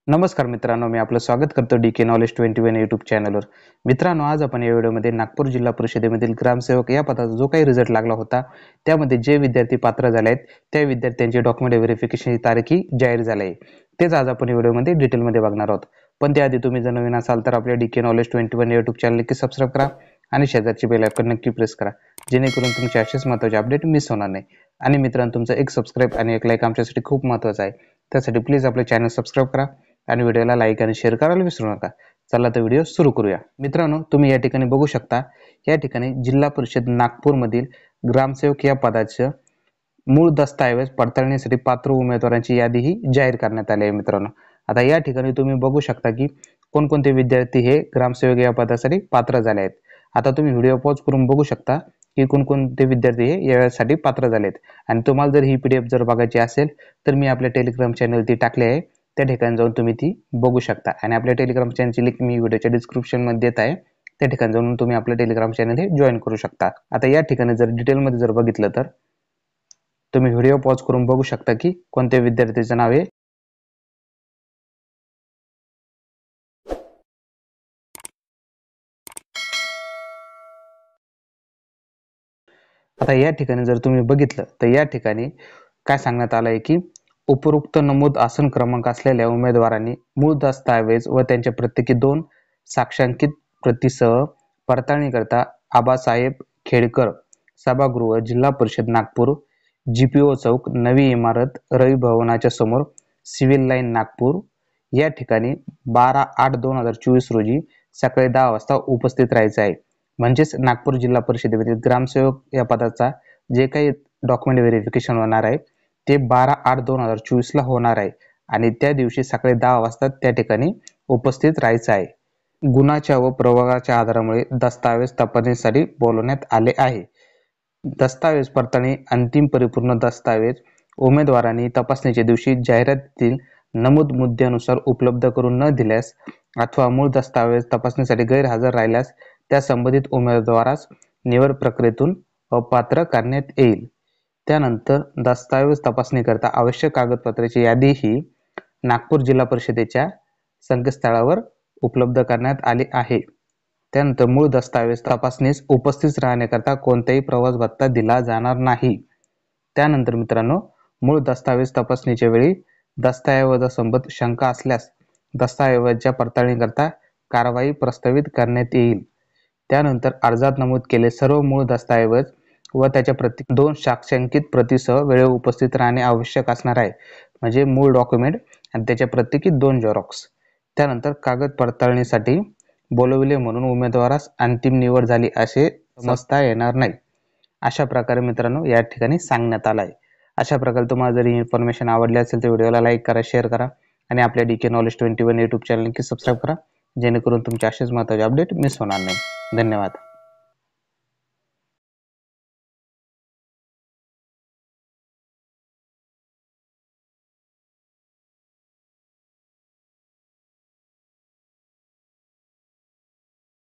नमस्कार मित्रांनो, मी आपलं स्वागत करतो डीके नॉलेज 21 यूट्यूब चॅनलवर। मित्रांनो, आज आपण या व्हिडिओमध्ये नागपूर जिल्हा परिषदेमधील ग्रामसेवक या पदाचा जो काही रिझल्ट लागला होता, त्यामध्ये जे विद्यार्थी पात्र झाले आहेत त्या विद्यार्थ्यांची डॉक्युमेंट व्हेरिफिकेशनची तारीखही जाहीर झाली आहे। तेच आज आपण या व्हिडिओमध्ये डिटेलमध्ये बघणार आहोत। पण त्याआधी तुम्ही जर नवीन असाल तर आपल्या डीके नॉलेज 21 यूट्यूब चॅनल नक्की सबस्क्राईब करा आणि शेजारची बेल आयकॉन नक्की प्रेस करा, जेणेकरून तुमचे असेच महत्त्वाचे अपडेट मिस होणार नाही। आणि मित्रांनो, तुमचा एक सबस्क्राईब आणि एक लाईक आमच्यासाठी खूप महत्त्वाचा आहे। त्यासाठी प्लीज आपले चॅनल सबस्क्राईब करा आणि व्हिडिओला लाईक आणि शेअर करायला विसरू नका। चला तर व्हिडिओ सुरू करूया। मित्रांनो, तुम्ही या ठिकाणी बघू शकता, या ठिकाणी जिल्हा परिषद नागपूर मधील ग्रामसेवक या पदाचे मूळ दस्तऐवज पडताळणीसाठी पात्र उमेदवारांची यादीही जाहीर करण्यात आली आहे। मित्रांनो, आता या ठिकाणी तुम्ही बघू शकता की कोणकोणते विद्यार्थी हे ग्रामसेवक या पदासाठी पात्र झाले आहेत। आता तुम्ही व्हिडिओ पॉज करून बघू शकता की कोणकोणते विद्यार्थी हे यासाठी पात्र झाले आहेत। आणि तुम्हाला जर ही पीडीएफ जर बघायची असेल तर मी आपल्या टेलिग्राम चॅनल ती टाकली आहे, त्या ठिकाणी जाऊन तुम्ही ती बघू शकता। आणि आपल्या टेलिग्राम चॅनलची लिंक मी व्हिडिओच्या डिस्क्रिप्शन मध्ये देत आहे, त्या ठिकाणी जाऊन तुम्ही आपलं टेलिग्राम चॅनल हे जॉईन करू शकता। आता या ठिकाणी जर डिटेलमध्ये जर बघितलं तर तुम्ही व्हिडिओ पॉज करून बघू शकता की कोणत्या विद्यार्थ्याचे नाव आहे। आता या ठिकाणी जर तुम्ही बघितलं तर या ठिकाणी काय सांगण्यात आलं आहे की उपरोक्त नमूद आसन क्रमांक असलेल्या उमेदवारांनी मूळ दस्तऐवज व त्यांच्या प्रत्येकी 2 साक्षांकित प्रतीसह पडताळणी करता आबासाहेब खेडकर सभागृह जिल्हा परिषद नागपूर जीपीओ चौक नवी इमारत रवी भवनाच्या समोर सिव्हिल लाईन नागपूर या ठिकाणी 12/8/2024 रोजी सकाळी 10 वाजता उपस्थित राहायचं आहे। म्हणजेच नागपूर जिल्हा परिषदेमध्ये ग्रामसेवक या पदाचा जे काही डॉक्युमेंट व्हेरिफिकेशन होणार आहे ते 12/8/2024 ला होणार आहे आणि त्या दिवशी सकाळी 10 वाजता त्या ठिकाणी उपस्थित राहायचं आहे। गुणाच्या व प्रवर्गाच्या आधारामुळे दस्तावेज तपासणीसाठी बोलवण्यात आले आहे। दस्तावेज पडताळणी अंतिम परिपूर्ण दस्तावेज उमेदवारांनी तपासणीच्या दिवशी जाहिरातीतील नमूद मुद्द्यानुसार उपलब्ध करून न दिल्यास अथवा मूळ दस्तावेज तपासणीसाठी गैरहजर राहिल्यास त्या संबंधित उमेदवारास निवड प्रक्रियेतून अपात्र करण्यात येईल। त्यानंतर दस्तावेज तपासणीकरता आवश्यक कागदपत्रांची यादी ही नागपूर जिल्हा परिषदेच्या संकेतस्थळावर उपलब्ध करण्यात आली आहे। त्यानंतर मूळ दस्तावेज तपासणीस उपस्थित राहण्याकरता कोणताही प्रवास भत्ता दिला जाणार नाही। त्यानंतर मित्रांनो, मूळ दस्तावेज तपासणीच्या वेळी दस्तऐवजासंबंधी शंका असल्यास दस्तऐवजाच्या पडताळणीकरता कारवाई प्रस्तावित करण्यात येईल। त्यानंतर अर्जात नमूद केले सर्व मूळ दस्तऐवज व त्याच्या प्रत्येक 2 साक्षांकित प्रतीसह वेळेवर उपस्थित राहणे आवश्यक असणार आहे। म्हणजे मूळ डॉक्युमेंट आणि त्याच्या प्रत्येकी 2 झेरॉक्स। त्यानंतर कागद पडताळणीसाठी बोलविले म्हणून उमेदवारास अंतिम निवड झाली असे समजता येणार नाही। अशा प्रकारे मित्रांनो या ठिकाणी सांगण्यात आलं आहे। अशा प्रकारे तुम्हाला जर ही इन्फॉर्मेशन आवडली असेल तर व्हिडिओला लाईक करा, शेअर करा आणि आपल्या डीके नॉलेज 21 यूट्यूब चॅनल नक्की सबस्क्राईब करा, जेणेकरून तुमचे असेच महत्त्वाचे अपडेट मिस होणार नाही। धन्यवाद।